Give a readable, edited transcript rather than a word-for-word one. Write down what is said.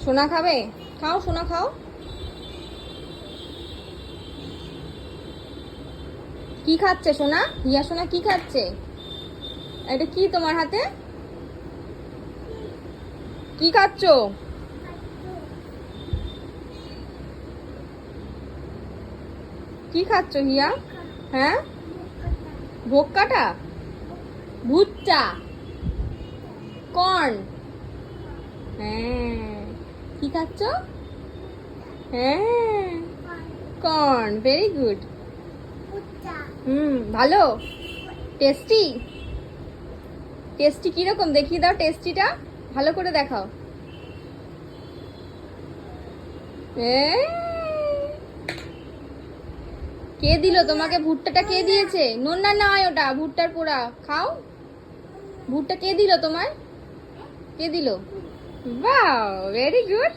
সোনা খাবে? খাও সোনা খাও। কি খাচ্ছে সোনা? হিয়া সোনা কি খাচ্ছে? এটা কি তোমার হাতে? কি খাচ্ছো? কি খাচ্ছো হিয়া? হ্যাঁ, ভোগ কাটা, ভুট্টা, কর্ন। হ্যাঁ, কি খাচ্ছো? হ্যাঁ, কর্ন, ভেরি গুড। ভালো, টেস্টি। টেস্টি কিরকম দেখিয়ে দাও, টেস্টিটা ভালো করে দেখাও। কে দিল তোমাকে ভুট্টাটা? কে দিয়েছে? নোনা নয় ওটা, ভুট্টার পোড়া। খাও। ভুট্টা কে দিল তোমায়? কে দিল? বাহ, ভেরি গুড।